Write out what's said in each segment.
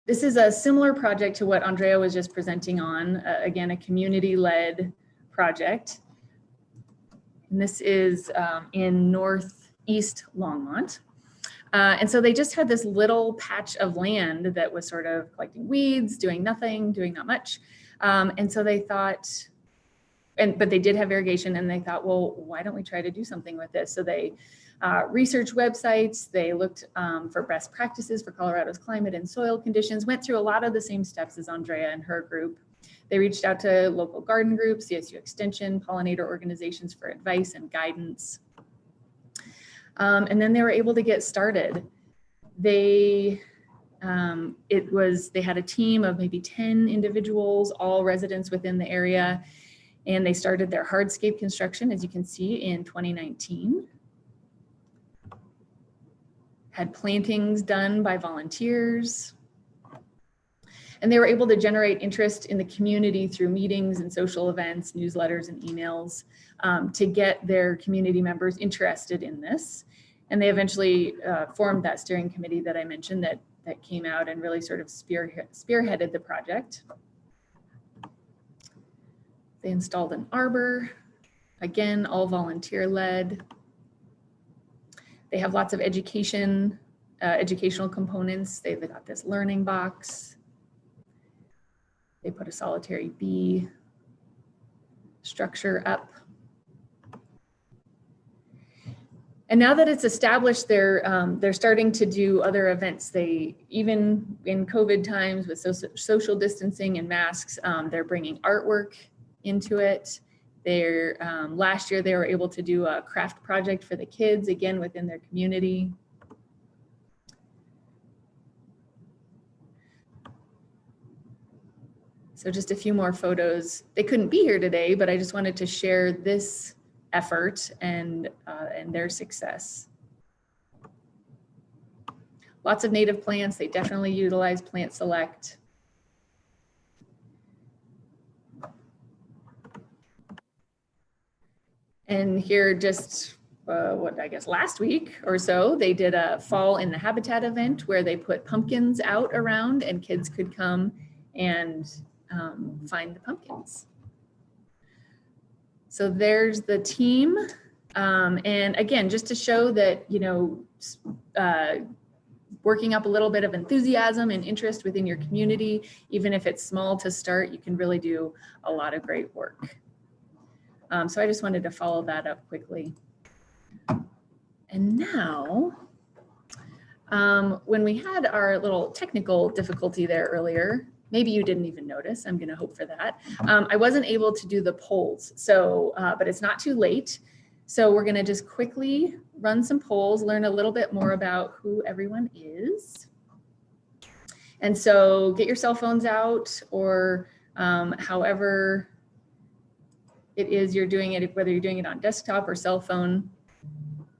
This is a similar project to what Andrea was just presenting on, again, a community-led project. And this is in Northeast Longmont. And so they just had this little patch of land that was sort of collecting weeds, doing nothing, doing not much. And so they thought, but they did have irrigation, and they thought, well, why don't we try to do something with this? So they researched websites, they looked for best practices for Colorado's climate and soil conditions, went through a lot of the same steps as Andrea and her group. They reached out to local garden groups, CSU Extension, pollinator organizations for advice and guidance. And then they were able to get started. They had a team of maybe 10 individuals, all residents within the area, and they started their hardscape construction, as you can see, in 2019. Had plantings done by volunteers. And they were able to generate interest in the community through meetings and social events, newsletters and emails to get their community members interested in this. And they eventually formed that steering committee that I mentioned that came out and really sort of spearheaded the project. They installed an arbor, again, all volunteer-led. They have lots of educational components. They've got this learning box. They put a solitary bee structure up. And now that it's established, they're starting to do other events. Even in COVID times with social distancing and masks, they're bringing artwork into it. Last year they were able to do a craft project for the kids, again within their community. So just a few more photos. They couldn't be here today, but I just wanted to share this effort and their success. Lots of native plants. They definitely utilize Plant Select. And here just, I guess last week or so, they did a Fall in the Habitat event where they put pumpkins out around and kids could come and find the pumpkins. So there's the team. And again, just to show that, working up a little bit of enthusiasm and interest within your community, even if it's small to start, you can really do a lot of great work. So I just wanted to follow that up quickly. And now, when we had our little technical difficulty there earlier, maybe you didn't even notice, I'm gonna hope for that. I wasn't able to do the polls, so, but it's not too late. So we're gonna just quickly run some polls, learn a little bit more about who everyone is. And so get your cell phones out, or however it is you're doing it, whether you're doing it on desktop or cell phone.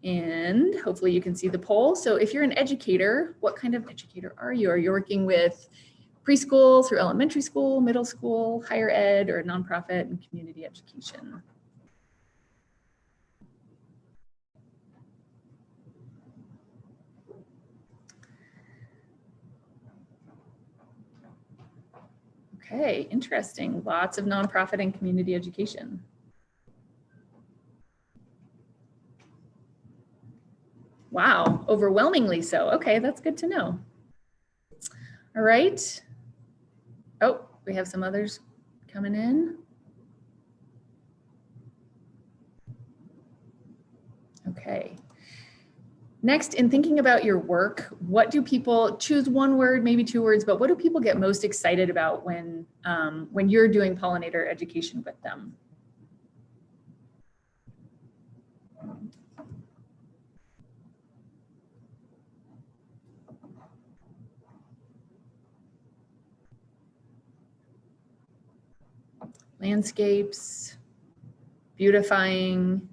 And hopefully you can see the poll. So if you're an educator, what kind of educator are you? Are you working with preschool through elementary school, middle school, higher ed, or nonprofit and community education? Okay, interesting. Lots of nonprofit and community education. Wow, overwhelmingly so. Okay, that's good to know. All right. Oh, we have some others coming in. Okay. Next, in thinking about your work, what do people, choose one word, maybe two words, but what do people get most excited about when you're doing pollinator education with them? Landscapes, beautifying,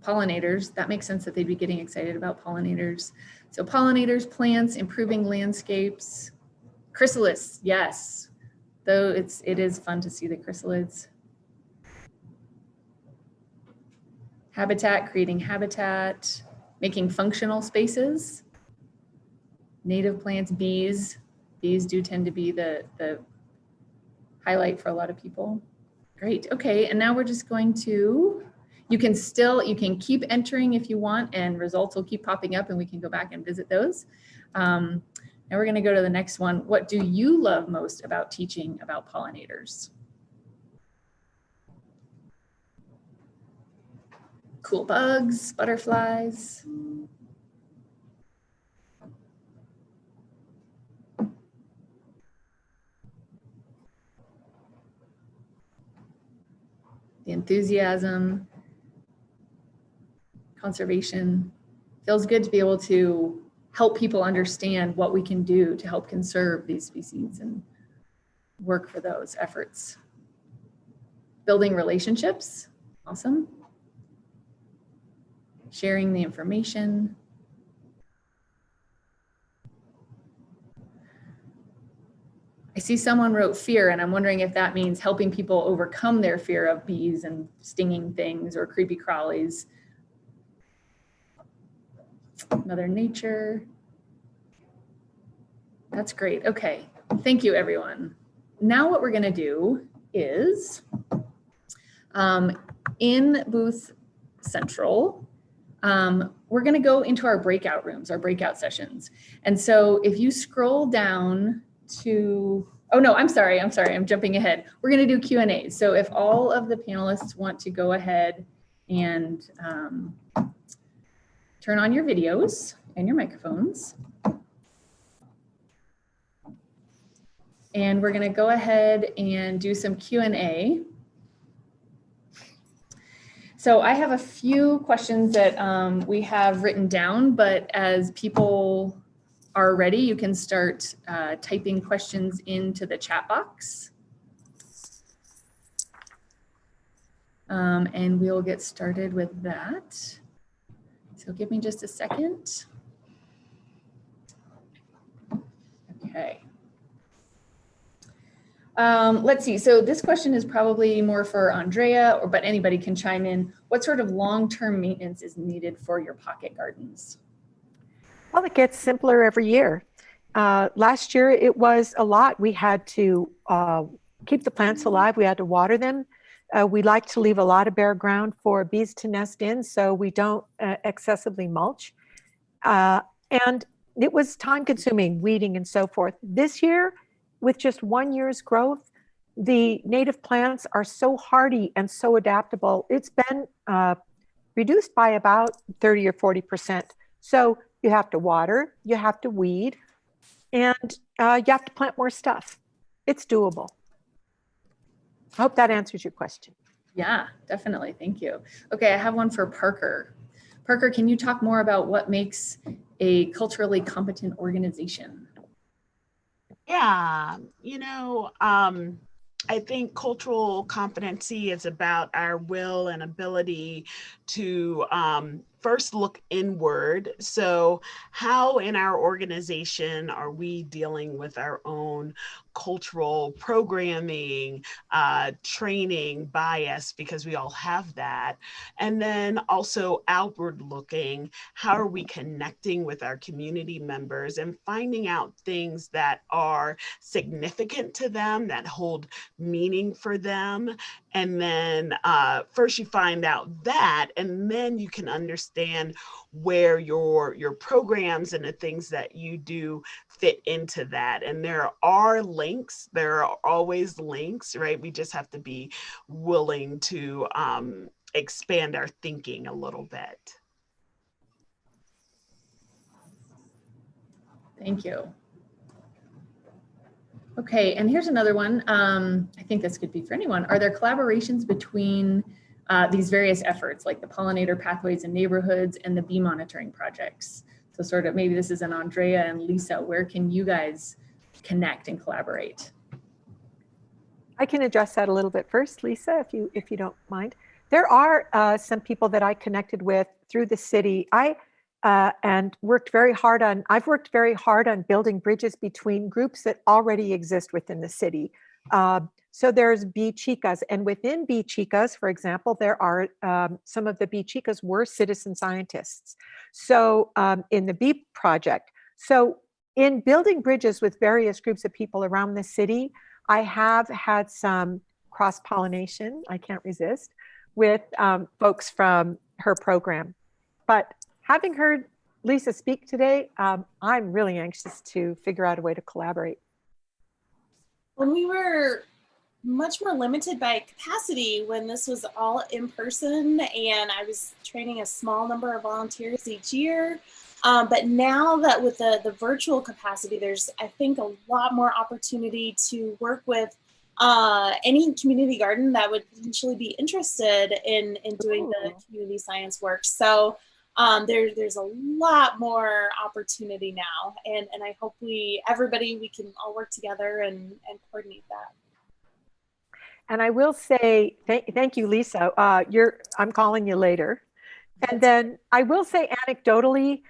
pollinators. That makes sense that they'd be getting excited about pollinators. So pollinators, plants, improving landscapes, chrysalids, yes. Though it is fun to see the chrysalids. Habitat, creating habitat, making functional spaces. native plants, bees. Bees do tend to be the highlight for a lot of people. Great. Okay. And now we're just going to, you can keep entering if you want, and results will keep popping up and we can go back and visit those. Now we're going to go to the next one. What do you love most about teaching about pollinators? Cool bugs, butterflies. The enthusiasm, conservation. Feels good to be able to help people understand what we can do to help conserve these species and work for those efforts. Building relationships, awesome. Sharing the information. I see someone wrote fear, and I'm wondering if that means helping people overcome their fear of bees and stinging things or creepy crawlies. Mother Nature. That's great. Okay. Thank you, everyone. Now what we're going to do is in booth central, we're going to go into our breakout rooms, our breakout sessions. And so if you scroll down to, oh no, I'm sorry, I'm jumping ahead. We're going to do Q&A. So if all of the panelists want to go ahead and turn on your videos and your microphones. And we're going to go ahead and do some Q&A. So I have a few questions that we have written down, but as people are ready, you can start typing questions into the chat box. And we'll get started with that. So give me just a second. Okay. Let's see. So this question is probably more for Andrea, but anybody can chime in. What sort of long-term maintenance is needed for your pocket gardens? Well, it gets simpler every year. Last year, it was a lot. We had to keep the plants alive. We had to water them. We like to leave a lot of bare ground for bees to nest in, so we don't excessively mulch. And it was time-consuming, weeding and so forth. This year, with just 1 year's growth, the native plants are so hardy and so adaptable. It's been reduced by about 30 or 40%. So you have to water, you have to weed, and you have to plant more stuff. It's doable. I hope that answers your question. Yeah, definitely. Thank you. Okay, I have one for Parker. Parker, can you talk more about what makes a culturally competent organization? Yeah, I think cultural competency is about our will and ability to first look inward. So how in our organization are we dealing with our own cultural programming, training, bias, because we all have that. And then also outward looking, how are we connecting with our community members and finding out things that are significant to them, that hold meaning for them. And then first you find out that, and then you can understand where your programs and the things that you do fit into that. And there are links, there are always links, right? We just have to be willing to expand our thinking a little bit. Thank you. Okay, and here's another one. I think this could be for anyone. Are there collaborations between these various efforts, like the pollinator pathways in neighborhoods and the bee monitoring projects? So sort of maybe this is an Andrea and Lisa. Where can you guys connect and collaborate? I can address that a little bit first, Lisa, if you don't mind. There are some people that I connected with through the city. I've worked very hard on building bridges between groups that already exist within the city. So there's Bee Chicas, and within Bee Chicas, for example, there are some of the Bee Chicas were citizen scientists. So in the Bee Project, so in building bridges with various groups of people around the city, I have had some cross-pollination, I can't resist, with folks from her program. But having heard Lisa speak today, I'm really anxious to figure out a way to collaborate. When we were much more limited by capacity, when this was all in person and I was training a small number of volunteers each year, but now that with the virtual capacity, there's, I think, a lot more opportunity to work with any community garden that would potentially be interested in doing the community science work. So there's a lot more opportunity now, and I hope everybody we can all work together and coordinate that. And I will say, thank you, Lisa. I'm calling you later. And then I will say anecdotally,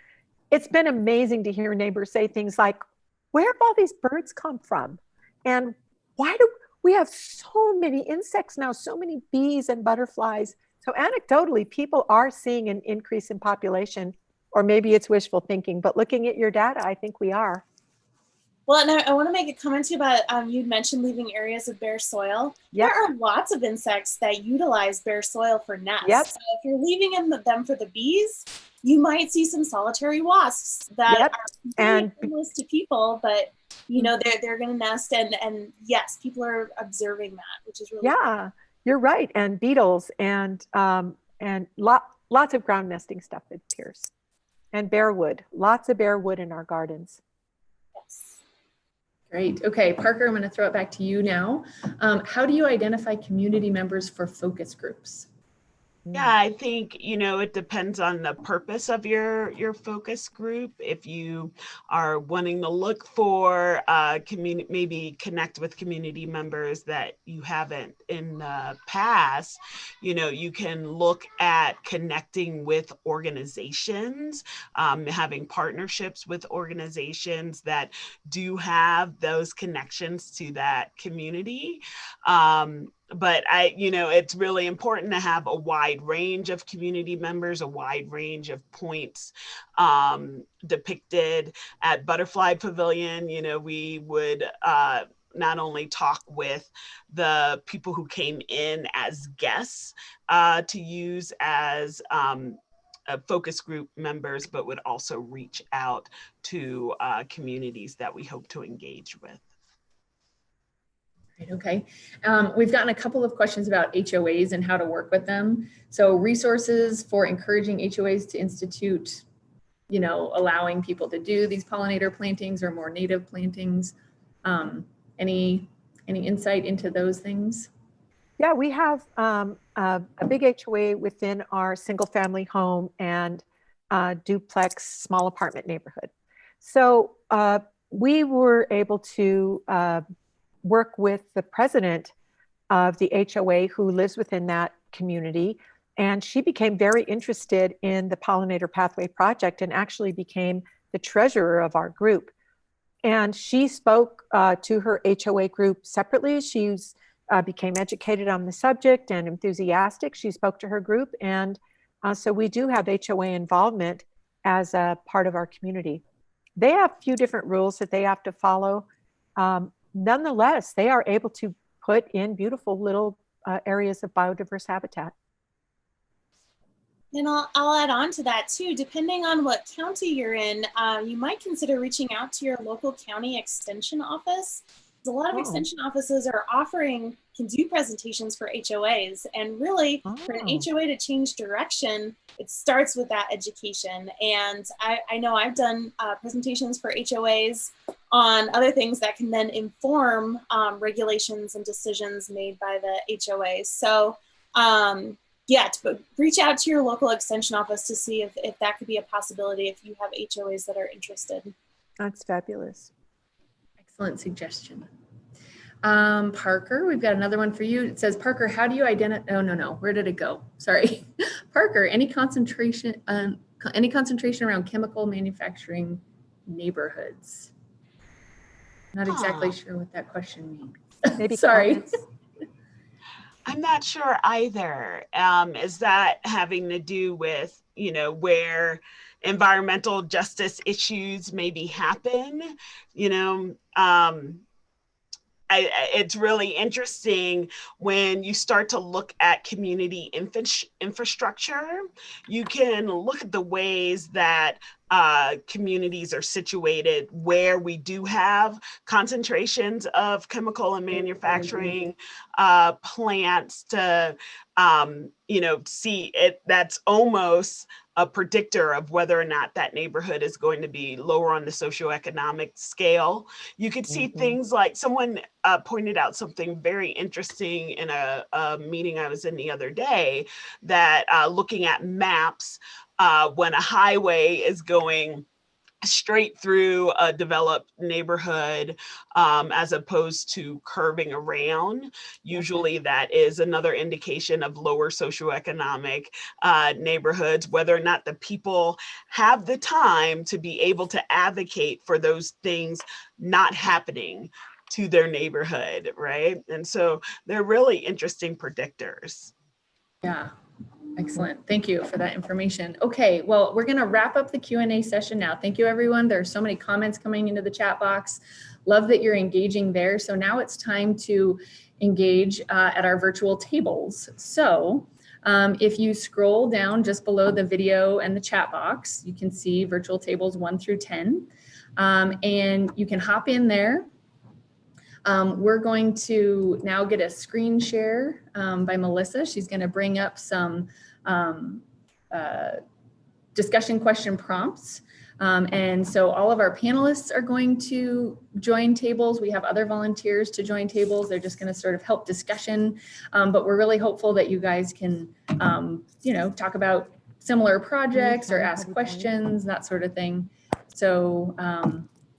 it's been amazing to hear neighbors say things like, where have all these birds come from? And why do we have so many insects now, so many bees and butterflies? So anecdotally, people are seeing an increase in population, or maybe it's wishful thinking, but looking at your data, I think we are. Well, and I want to make a comment too about, you'd mentioned leaving areas of bare soil. Yep. There are lots of insects that utilize bare soil for nests. Yep. So if you're leaving them for the bees, you might see some solitary wasps that are harmless to people, but you know, they're going to nest, and yes, people are observing that, which is really cool. You're right. And beetles and lots of ground nesting stuff that appears, and bare wood, lots of bare wood in our gardens. Great. Okay, Parker, I'm going to throw it back to you now. How do you identify community members for focus groups? Yeah, I think, you know, it depends on the purpose of your focus group. If you are wanting to look for maybe connect with community members that you haven't in the past, you know, you can look at connecting with organizations, having partnerships with organizations that do have those connections to that community. But it's really important to have a wide range of community members, a wide range of points depicted at Butterfly Pavilion. You know, we would not only talk with the people who came in as guests to use as focus group members, but would also reach out to communities that we hope to engage with. Right, okay. We've gotten a couple of questions about HOAs and how to work with them. So resources for encouraging HOAs to institute, you know, allowing people to do these pollinator plantings or more native plantings. Any insight into those things? Yeah, we have a big HOA within our single family home and duplex small apartment neighborhood. So we were able to work with the president of the HOA who lives within that community. And she became very interested in the Pollinator Pathway Project and actually became the treasurer of our group. And she spoke to her HOA group separately. She became educated on the subject and enthusiastic. She spoke to her group. And so we do have HOA involvement as a part of our community. They have a few different rules that they have to follow. Nonetheless, they are able to put in beautiful little areas of biodiverse habitat. And I'll add on to that too. Depending on what county you're in, you might consider reaching out to your local county extension office. A lot of extension offices can do presentations for HOAs, and really for an HOA to change direction, it starts with that education. And I know I've done presentations for HOAs on other things that can then inform regulations and decisions made by the HOAs. So reach out to your local extension office to see if that could be a possibility if you have HOAs that are interested. That's fabulous. Excellent suggestion. Parker, we've got another one for you. It says, Parker, how do you identify, no, where did it go? Sorry. Parker, any concentration around chemical manufacturing neighborhoods? Not exactly sure what that question means. Maybe sorry. I'm not sure either. Is that having to do with, you know, where environmental justice issues maybe happen, you know. It's really interesting when you start to look at community infrastructure. You can look at the ways that communities are situated where we do have concentrations of chemical and manufacturing plants to, you know, see it. That's almost a predictor of whether or not that neighborhood is going to be lower on the socioeconomic scale. You could see things like someone pointed out something very interesting in a meeting I was in the other day, that looking at maps, when a highway is going straight through a developed neighborhood, as opposed to curving around. Usually that is another indication of lower socioeconomic neighborhoods, whether or not the people have the time to be able to advocate for those things not happening to their neighborhood, right? And so they're really interesting predictors. Yeah. Excellent. Thank you for that information. Okay, well, we're going to wrap up the Q&A session now. Thank you, everyone. There are so many comments coming into the chat box. Love that you're engaging there. So now it's time to engage at our virtual tables. So if you scroll down just below the video and the chat box, you can see virtual tables 1 through 10. And you can hop in there. We're going to now get a screen share by Melissa. She's going to bring up some discussion question prompts. And so all of our panelists are going to join tables. We have other volunteers to join tables. They're just going to sort of help discussion. But we're really hopeful that you guys can, you know, talk about similar projects or ask questions, that sort of thing. So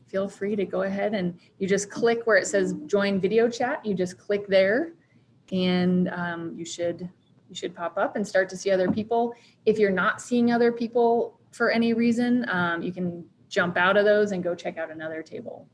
feel free to go ahead and you just click where it says join video chat. You just click there and you should pop up and start to see other people. If you're not seeing other people for any reason, you can jump out of those and go check out another table.